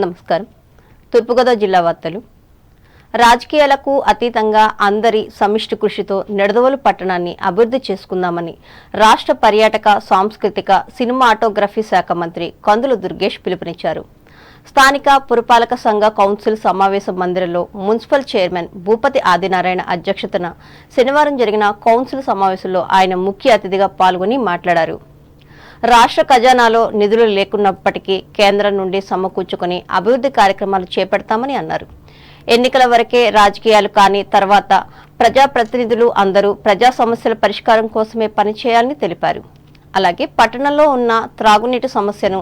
నమస్కారం. తూర్పుగోదావరి జిల్లా వార్తలు. రాజకీయాలకు అతీతంగా అందరి సమిష్టి కృషితో నిడదవోలు పట్టణాన్ని అభివృద్ధి చేసుకుందామని రాష్ట్ర పర్యాటక, సాంస్కృతిక, సినిమాటోగ్రఫీ శాఖ మంత్రి కందుల దుర్గేష్ పిలుపునిచ్చారు. స్థానిక పురపాలక సంఘ కౌన్సిల్ సమావేశ మందిరంలో మున్సిపల్ చైర్మన్ భూపతి ఆదినారాయణ అధ్యక్షతన శనివారం జరిగిన కౌన్సిల్ సమావేశంలో ఆయన ముఖ్య అతిథిగా పాల్గొని మాట్లాడారు. రాష్ట్ర ఖజానాలో నిధులు లేకున్నప్పటికీ కేంద్రం నుండి సమకూర్చుకుని అభివృద్ధి కార్యక్రమాలు చేపడతామని అన్నారు. ఎన్నికల వరకే రాజకీయాలు కానీ తర్వాత ప్రజాప్రతినిధులు అందరూ ప్రజా సమస్యల పరిష్కారం కోసమే పనిచేయాలని తెలిపారు. అలాగే పట్టణంలో ఉన్న త్రాగునీటి సమస్యను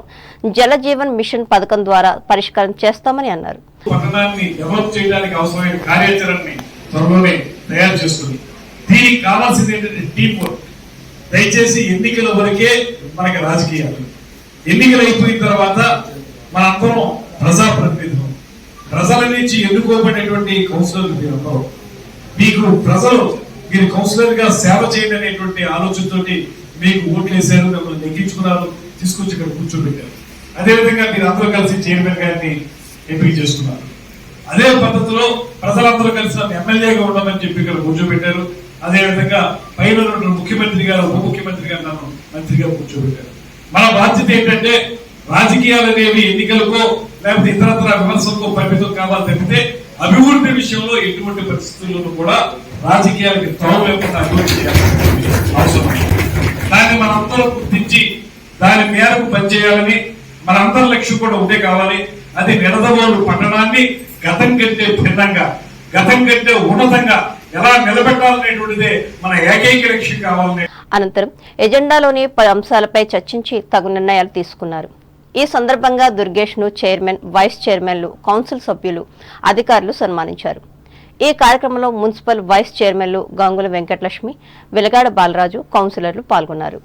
జల జీవన్ మిషన్ పథకం ద్వారా పరిష్కారం చేస్తామని అన్నారు. పట్టణాన్ని డెవలప్ చేయడానికి అవసరమైన కార్యాచరణని త్వరలోనే తయారు చేసుకుని దీనికి కావాల్సింది ఏంటంటే టీం వర్క్. దయచేసి ఎన్నికల వరకే మనకి రాజకీయాలు, ఎన్నికలు అయిపోయిన తర్వాత మనందరం ప్రజాప్రతినిధులు, ప్రజల నుంచి ఎన్నుకోబడినటువంటి కౌన్సిలర్లు. మీకు ప్రజలు మీరు కౌన్సిలర్ గా సేవ చేయండి అనేటువంటి ఆలోచనతో మీకు ఓట్లు వేశారు, మిమ్మల్ని నెగ్గించుకున్నారు, తీసుకొచ్చి ఇక్కడ కూర్చోబెట్టారు. అదేవిధంగా మీరు అందరూ కలిసి చైర్మన్ గారిని ఎంపిక చేసుకున్నారు. అదే పద్ధతిలో ప్రజలందరూ కలిసి ఎమ్మెల్యేగా ఉండమని చెప్పి ఇక్కడ కూర్చోబెట్టారు. అదేవిధంగా పైన ముఖ్యమంత్రి గారు, ఉప ముఖ్యమంత్రి గారు నన్ను మంత్రిగా కూర్చోబెట్టారు. మన బాధ్యత ఏంటంటే రాజకీయాలు అనేవి ఎన్నికలకో లేకపోతే ఇతరత్ర విమర్శలకో పరిమితం కావాలి తప్పితే అభివృద్ధి విషయంలో ఎటువంటి పరిస్థితుల్లోనూ కూడా రాజకీయాలకి త్వర లేకుండా అభివృద్ధి చేయాల్సిన అవసరం. దాన్ని మనందరం గుర్తించి దాని మేరకు పనిచేయాలని మనందరి లక్ష్యం కూడా ఉండే కావాలి. అది నిడదవోలు పట్టణాన్ని గతం కంటే భిన్నంగా, గతం కంటే ఉన్నతంగా ఎలా నిలబెట్టాలనేటువంటిదే మన ఏకైక లక్ష్యం కావాలని. అనంతరం ఎజెండాలోని 10 అంశాలపై చర్చించి తగు నిర్ణయాలు తీసుకున్నారు. ఈ సందర్భంగా దుర్గేష్ ను చైర్మన్, వైస్ చైర్మన్లు, కౌన్సిల్ సభ్యులు, అధికారులు సన్మానించారు. ఈ కార్యక్రమంలో మున్సిపల్ వైస్ చైర్మన్లు గంగుల వెంకటలక్ష్మి, వెలగాడ బాలరాజు, కౌన్సిలర్లు పాల్గొన్నారు.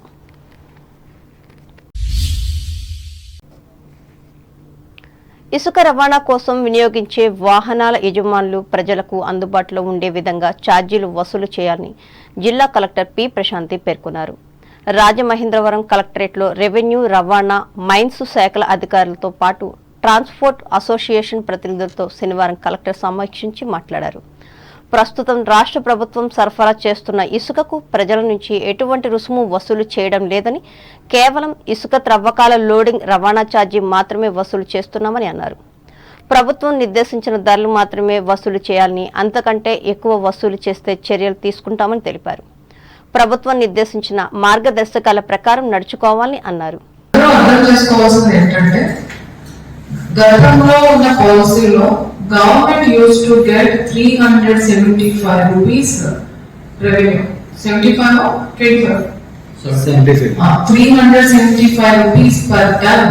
ఇసుక రవాణా కోసం వినియోగించే వాహనాల యజమానులు ప్రజలకు అందుబాటులో ఉండే విధంగా ఛార్జీలు వసూలు చేయాలని జిల్లా కలెక్టర్ పి ప్రశాంతి పేర్కొన్నారు. రాజమహేంద్రవరం కలెక్టరేట్లో రెవెన్యూ, రవాణా, మైన్స్ శాఖల అధికారులతో పాటు ట్రాన్స్పోర్ట్ అసోసియేషన్ ప్రతినిధులతో శనివారం కలెక్టర్ సమీక్షించి మాట్లాడారు. ప్రస్తుతం రాష్ట్ర ప్రభుత్వం సరఫరా చేస్తున్న ఇసుకకు ప్రజల నుంచి ఎటువంటి రుసుము వసూలు చేయడం లేదని, కేవలం ఇసుక త్రవ్వకాల లోడింగ్, రవాణా ఛార్జీ మాత్రమే వసూలు చేస్తున్నామని అన్నారు. ప్రభుత్వం నిర్దేశించిన ధరలు మాత్రమే వసూలు చేయాలని, అంతకంటే ఎక్కువ వసూలు చేస్తే చర్యలు తీసుకుంటామని తెలిపారు. ప్రభుత్వం నిర్దేశించిన మార్గదర్శకాల ప్రకారం నడుచుకోవాలని అన్నారు. గతంలో ఉన్న పాలసీలో government use to get 375 rupees revenue. 75 or 25? 375 rupees per ton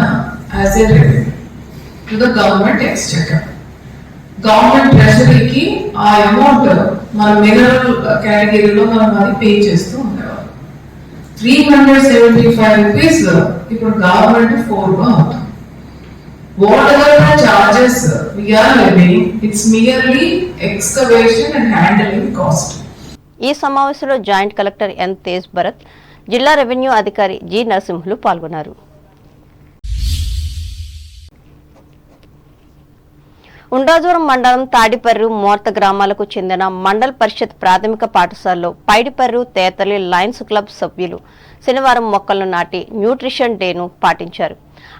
as a revenue to the government exchequer. Government ట్రెజరీకి ఆ అమౌంట్ మన మినరల్ కేటగిరీలో మనం అది పే చేస్తూ ఉండేవాళ్ళం. 375 రూపీస్ ఇప్పుడు గవర్నమెంట్ 4 అవుతుంది. Whatever the charges we are levying, it's merely excavation and handling cost. ఈ సమావేశంలో joint collector N Tej Bharat, జిల్లా రెవెన్యూ అధికారి జి నరసింహులు పాల్గొన్నారు. ఉండ్రాజవరం మండలం తాడిపర్రు, మోర్త గ్రామాలకు చెందిన మండల్ పరిషత్ ప్రాథమిక పాఠశాలలో పైడిపర్రు తేతలి లయన్స్ క్లబ్ సభ్యులు శనివారం మొక్కలను నాటి న్యూట్రిషన్ డేను పాటించారు.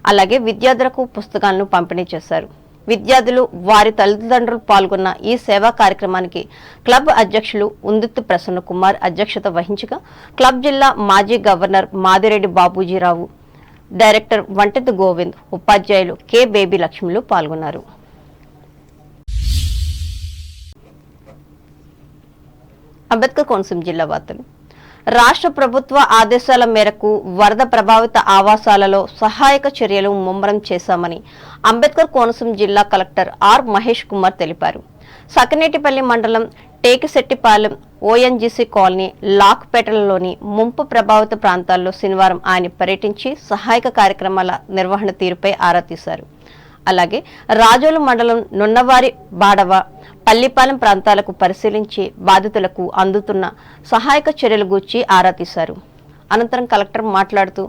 అలాగే విద్యార్థులకు పుస్తకాలను పంపిణీ చేశారు. విద్యార్థులు, వారి తల్లిదండ్రులు పాల్గొన్న ఈ సేవా కార్యక్రమానికి క్లబ్ అధ్యక్షులు ఉందిత్తు ప్రసన్న కుమార్ అధ్యక్షత వహించగా, క్లబ్ జిల్లా మాజీ గవర్నర్ మాదిరెడ్డి బాబూజీరావు, డైరెక్టర్ వంటెత్ గోవింద్, ఉపాధ్యాయులు కె బేబీ లక్ష్ములు పాల్గొన్నారు. అంబేద్కర్ కోనసీమ జిల్లా వార్తలు. రాష్ట్ర ప్రభుత్వ ఆదేశాల మేరకు వరద ప్రభావిత ఆవాసాలలో సహాయక చర్యలు ముమ్మరం చేశామని అంబేద్కర్ కోనసీమ జిల్లా కలెక్టర్ ఆర్ మహేష్ కుమార్ తెలిపారు. సకినేటిపల్లి మండలం టేకిశెట్టిపాలెం, ఓఎన్జీసీ కాలనీ, లాక్పేటలలోని ముంపు ప్రభావిత ప్రాంతాల్లో శనివారం ఆయన పర్యటించి సహాయక కార్యక్రమాల నిర్వహణ తీరుపై ఆరా తీశారు. అలాగే రాజోలు మండలం నున్నవారి, బాడవ, పల్లిపాలెం ప్రాంతాలకు పరిశీలించి బాధితులకు అందుతున్న సహాయక చర్యల గూర్చి ఆరా తీశారు. అనంతరం కలెక్టర్ మాట్లాడుతూ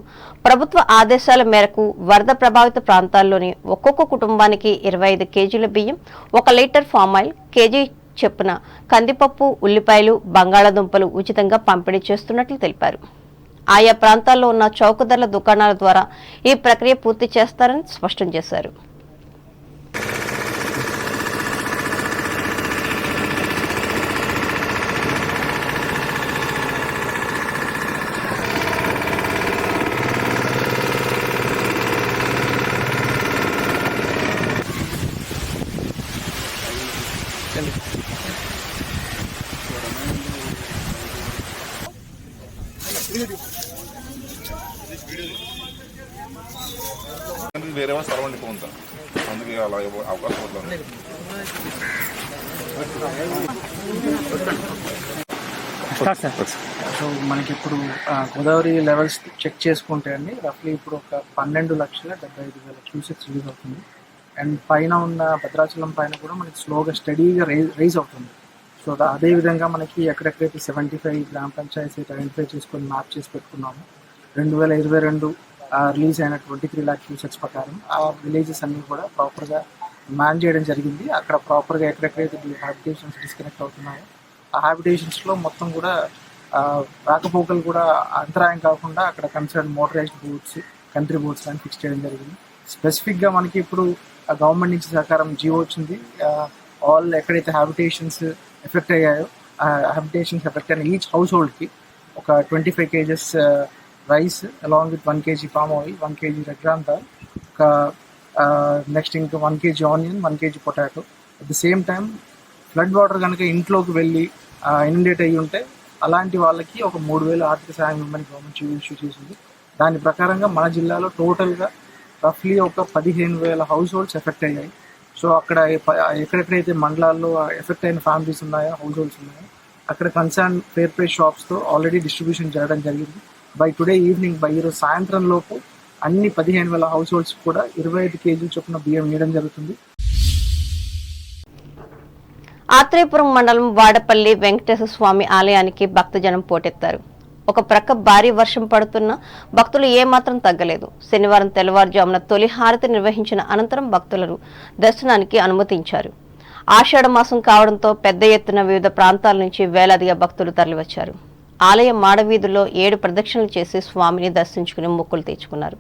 ప్రభుత్వ ఆదేశాల మేరకు వరద ప్రభావిత ప్రాంతాల్లోని ఒక్కొక్క కుటుంబానికి 25 కేజీల బియ్యం, 1 లీటర్ ఫామ్ ఆయిల్, కేజీ చెప్పున కందిపప్పు, ఉల్లిపాయలు, బంగాళాదుంపలు ఉచితంగా పంపిణీ చేస్తున్నట్లు తెలిపారు. ఆయా ప్రాంతాల్లో ఉన్న చౌకధరల దుకాణాల ద్వారా ఈ ప్రక్రియ పూర్తి చేస్తారని స్పష్టం చేశారు. వేరే సరౌండ్ పోతా అందుకే అలా అవకాశం ఉంటుంది. సో మనకి ఇప్పుడు గోదావరి లెవెల్స్ చెక్ చేసుకుంటే అండి రఫ్లీ ఇప్పుడు ఒక 12,75,000 క్యూసెక్స్ రిలీజ్ అవుతుంది. అండ్ పైన ఉన్న భద్రాచలం పైన కూడా మనకి స్లోగా స్టడీగా రైజ్ అవుతుంది. సో అదేవిధంగా మనకి ఎక్కడెక్కడైతే 75 గ్రామ పంచాయతీ ఐడెంటిఫై చేసుకొని మ్యాప్ చేసి పెట్టుకున్నాము. 2022 రిలీజ్ అయిన 23 lakh క్యూసెక్స్ ప్రకారం ఆ విలేజెస్ అన్నీ కూడా ప్రాపర్గా మ్యాన్ చేయడం జరిగింది. అక్కడ ప్రాపర్గా ఎక్కడెక్కడైతే హ్యాబిటేషన్స్ డిస్కనెక్ట్ అవుతున్నాయో ఆ హ్యాబిటేషన్స్లో మొత్తం కూడా రాకపోకలు కూడా అంతరాయం కాకుండా అక్కడ concern motorised boats, country boats అని ఫిక్స్ చేయడం జరిగింది. స్పెసిఫిక్గా మనకి ఇప్పుడు గవర్నమెంట్ నుంచి సహకారం జియో వచ్చింది. ఆల్ ఎక్కడైతే హ్యాబిటేషన్స్ ఎఫెక్ట్ అయ్యాయో ఆ హ్యాబిటేషన్స్ ఎఫెక్ట్ అయిన ఈచ్ హౌస్ హోల్డ్కి ఒక 25 kgs rice along with 1 kg palm oil, 1 kg red gram dal, ఒక నెక్స్ట్ ఇంకా 1 kg onion, 1 kg potato. At the same time flood water కనుక ఇంట్లోకి వెళ్ళి ఇన్డేట్ అయ్యి ఉంటే అలాంటి వాళ్ళకి ఒక 3,000 ఆర్థిక సాయం ఇవ్వమని గవర్నమెంట్ ఇష్యూ చేసింది. దాని ప్రకారంగా మన జిల్లాలో టోటల్గా రఫ్లీ ఒక 15,000 హౌస్ హోల్డ్స్ ఎఫెక్ట్ అయ్యాయి. సో అక్కడ ఎక్కడెక్కడైతే మండలాల్లో ఎఫెక్ట్ అయిన ఫ్యామిలీస్ ఉన్నాయో, హౌస్ హోల్డ్స్ ఉన్నాయో అక్కడ కన్సర్న్ ఫేర్ ప్రైస్ షాప్స్తో ఆల్రెడీ డిస్ట్రిబ్యూషన్ చేయడం జరిగింది. బై టుడే ఈవినింగ్, ఈరోజు సాయంత్రం లోపు అన్ని 15,000 హౌస్ హోల్డ్స్ కూడా 25 kg చొప్పున బియ్యం ఇవ్వడం జరుగుతుంది. ఆత్రేయపురం మండలం వాడపల్లి వెంకటేశ్వర స్వామి ఆలయానికి భక్తజనం పోటెత్తారు. ఒక ప్రక్క భారీ వర్షం పడుతున్నా భక్తులు ఏమాత్రం తగ్గలేదు. శనివారం తెల్లవారుజామున తొలి హారతి నిర్వహించిన అనంతరం భక్తులను దర్శనానికి అనుమతించారు. ఆషాఢ మాసం కావడంతో పెద్ద ఎత్తున వివిధ ప్రాంతాల నుంచి వేలాదిగా భక్తులు తరలివచ్చారు. ఆలయ మాడవీధుల్లో 7 ప్రదక్షిణలు చేసి స్వామిని దర్శించుకుని మొక్కులు తీర్చుకున్నారు.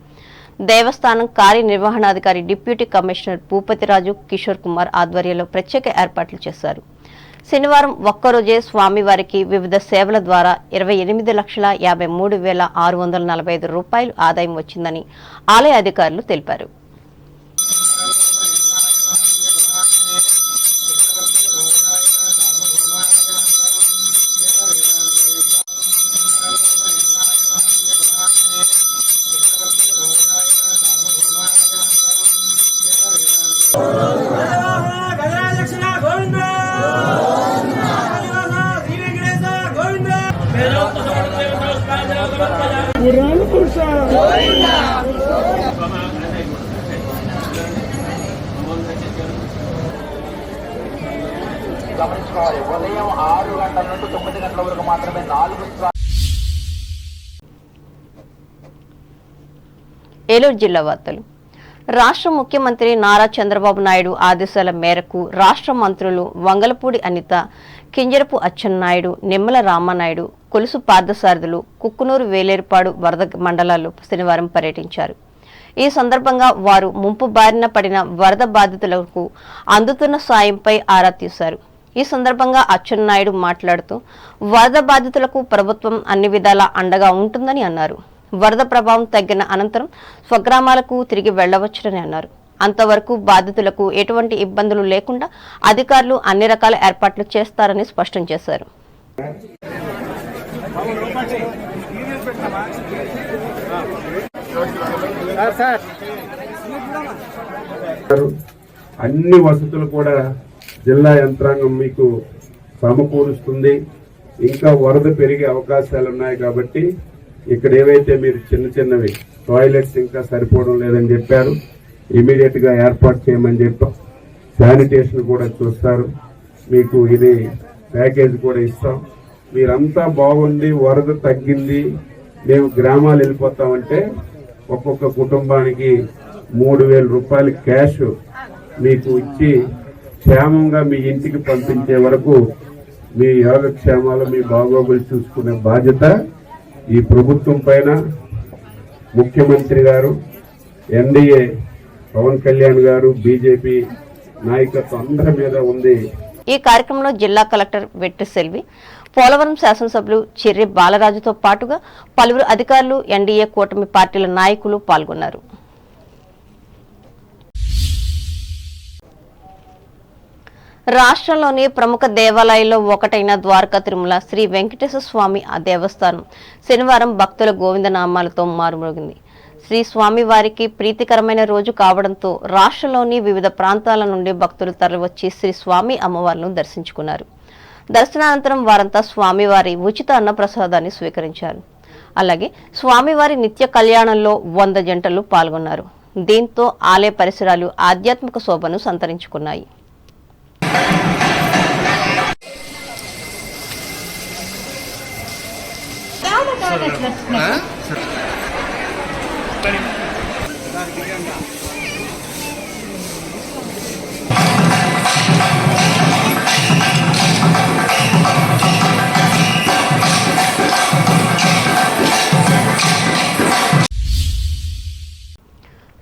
దేవస్థానం కార్యనిర్వహణాధికారి డిప్యూటీ కమిషనర్ భూపతిరాజు కిషోర్ కుమార్ ఆధ్వర్యంలో ప్రత్యేక ఏర్పాట్లు చేశారు. శనివారం ఒక్కరోజే స్వామివారికి వివిధ సేవల ద్వారా 28,53,645 రూపాయలు ఆదాయం వచ్చిందని ఆలయ అధికారులు తెలిపారు. గమనించుకోవాలి. ఉదయం 6 గంటల నుండి 9 గంటల వరకు మాత్రమే 4. ఏలూరు జిల్లా వార్తలు. రాష్ట్ర ముఖ్యమంత్రి నారా చంద్రబాబు నాయుడు ఆదేశాల మేరకు రాష్ట్ర మంత్రులు వంగలపూడి అనిత, కింజరపు అచ్చెన్నాయుడు, నిమ్మల రామానాయుడు, కొలుసు పార్థసారథులు కుక్కునూరు, వేలేరుపాడు వరద మండలాల్లో శనివారం పర్యటించారు. ఈ సందర్భంగా వారు ముంపు బారిన పడిన వరద బాధితులకు అందుతున్న సాయంపై ఆరా తీశారు. ఈ సందర్భంగా అచ్చెన్నాయుడు మాట్లాడుతూ వరద బాధితులకు ప్రభుత్వం అన్ని విధాలా అండగా ఉంటుందని అన్నారు. వరద ప్రభావం తగ్గిన అనంతరం స్వగ్రామాలకు తిరిగి వెళ్లవచ్చునని అన్నారు. అంతవరకు బాధితులకు ఎటువంటి ఇబ్బందులు లేకుండా అధికారులు అన్ని రకాల ఏర్పాట్లు చేస్తారని స్పష్టం చేశారు. అన్ని వసతులు కూడా జిల్లా యంత్రాంగం మీకు సమకూరుస్తుంది. ఇంకా వరద పెరిగే అవకాశాలు ఉన్నాయి కాబట్టి ఇక్కడ ఏవైతే మీరు చిన్నవి టాయిలెట్స్ ఇంకా సరిపోవడం లేదని చెప్పారు, ఇమీడియట్ గా ఏర్పాటు చేయమని చెప్పాం. శానిటేషన్ కూడా చూస్తారు, మీకు ఇది ప్యాకేజ్ కూడా ఇస్తాం. మీరంతా బాగుండి వరద తగ్గింది, మేము గ్రామాలు వెళ్ళిపోతామంటే ఒక్కొక్క కుటుంబానికి 3,000 రూపాయలు క్యాష్ మీకు ఇచ్చి క్షేమంగా మీ ఇంటికి పంపించే వరకు మీ యోగక్షేమాలు మీ బాగోగులు చూసుకునే బాధ్యత ఈ ప్రభుత్వం పైన ముఖ్యమంత్రి గారు, ఎన్డీఏ పవన్ కళ్యాణ్ గారు, బీజేపీ నాయకత్వం అందరి మీద ఉంది. ఈ కార్యక్రమంలో జిల్లా కలెక్టర్ వెట్టి సెల్వి, పోలవరం శాసనసభ్యులు చెర్రి బాలరాజుతో పాటుగా పలువురు అధికారులు, ఎన్డీఏ కూటమి పార్టీల నాయకులు పాల్గొన్నారు. రాష్ట్రంలోని ప్రముఖ దేవాలయాల్లో ఒకటైన ద్వారకా తిరుమల శ్రీ వెంకటేశ్వర స్వామి దేవస్థానం శనివారం భక్తుల గోవిందనామాలతో మారుమోగింది. శ్రీ స్వామివారికి ప్రీతికరమైన రోజు కావడంతో రాష్ట్రంలోని వివిధ ప్రాంతాల నుండి భక్తులు తరలివచ్చి శ్రీ స్వామి అమ్మవార్లను దర్శించుకున్నారు. దర్శనానంతరం వారంతా స్వామివారి ఉచిత అన్నప్రసాదాన్ని స్వీకరించారు. అలాగే స్వామివారి నిత్య కళ్యాణంలో 100 జంటలు పాల్గొన్నారు. దీంతో ఆలయ పరిసరాలు ఆధ్యాత్మిక శోభను సంతరించుకున్నాయి.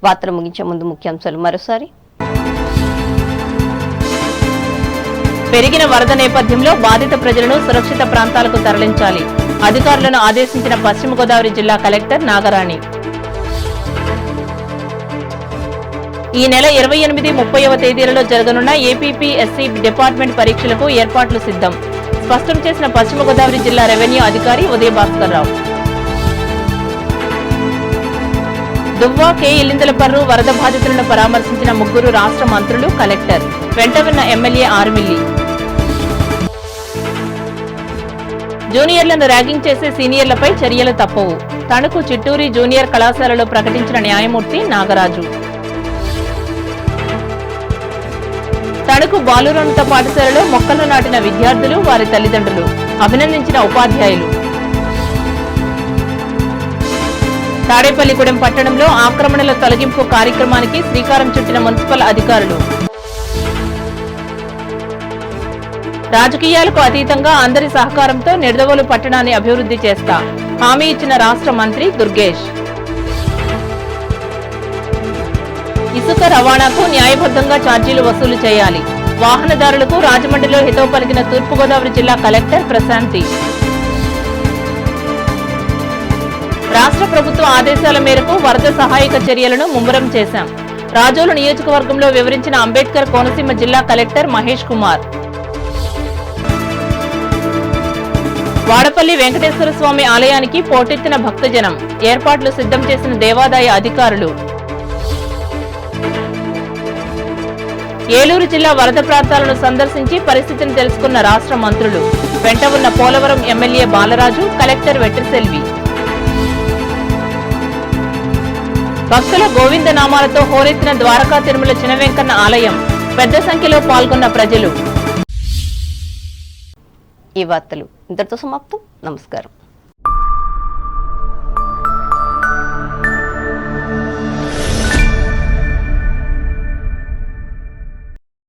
వార్తలు ముగించే ముందు ముఖ్యాంశాలు మరోసారి. పెరిగిన వరద నేపథ్యంలో బాధిత ప్రజలను సురక్షిత ప్రాంతాలకు తరలించాలి. అధికారులను ఆదేశించిన పశ్చిమ గోదావరి జిల్లా కలెక్టర్ నాగరాణి. ఈ నెల 28, 30వ తేదీలలో జరగనున్న ఏపీపీఎస్సీ డిపార్ట్మెంట్ పరీక్షలకు ఏర్పాట్లు సిద్ధం. స్పష్టం చేసిన పశ్చిమ గోదావరి జిల్లా రెవెన్యూ అధికారి ఉదయభాస్కర్ రావు. దువ్వా కే ఇల్లిందలపర్రు వరద బాధితులను పరామర్శించిన 3 రాష్ట్ర మంత్రులు, కలెక్టర్. వెంట ఉన్న ఎమ్మెల్యే ఆర్మిల్లి. జూనియర్లను ర్యాగింగ్ చేసే సీనియర్లపై చర్యలు తప్పవు. తణుకు చిట్టూరి జూనియర్ కళాశాలలో ప్రకటించిన న్యాయమూర్తి నాగరాజు. తణుకు బాలురోన్నత పాఠశాలలో మొక్కలు నాటిన విద్యార్థులు, వారి తల్లిదండ్రులు. అభినందించిన ఉపాధ్యాయులు. తాడేపల్లిగూడెం పట్టణంలో ఆక్రమణల తొలగింపు కార్యక్రమానికి శ్రీకారం చుట్టిన మున్సిపల్ అధికారులు. రాజకీయాలకు అతీతంగా అందరి సహకారంతో నిడదవోలు పట్టణాన్ని అభివృద్ధి చేస్తా హామీ ఇచ్చిన రాష్ట్ర మంత్రి దుర్గేష్. ఇసుక రవాణాకు న్యాయబద్ధంగా ఛార్జీలు వసూలు చేయాలి. వాహనదారులకు రాజమండ్రిలో హితవు పలికిన తూర్పుగోదావరి జిల్లా కలెక్టర్ ప్రశాంతి. రాష్ట్ర ప్రభుత్వ ఆదేశాల మేరకు వరద సహాయక చర్యలను ముమ్మరం చేశాం. రాజోలు నియోజకవర్గంలో వివరించిన అంబేద్కర్ కోనసీమ జిల్లా కలెక్టర్ మహేష్ కుమార్. వాడపల్లి వెంకటేశ్వర స్వామి ఆలయానికి పోటెత్తిన భక్తజనం. ఏర్పాట్లు సిద్ధం చేసిన దేవాదాయ అధికారులు. ఏలూరు జిల్లా వరద ప్రాంతాలను సందర్శించి పరిస్థితిని తెలుసుకున్న రాష్ట్ర మంత్రులు. వెంట ఉన్న పోలవరం ఎమ్మెల్యే బాలరాజు, కలెక్టర్ వెట్రిసెల్వి. భక్తుల గోవిందనామాలతో హోరెత్తిన ద్వారకా తిరుమల చిన్న వెంకన్న ఆలయం. పెద్ద సంఖ్యలో పాల్గొన్న ప్రజలు. ఈ వార్తలు ఇంతటితో సమాప్తం. నమస్కారం.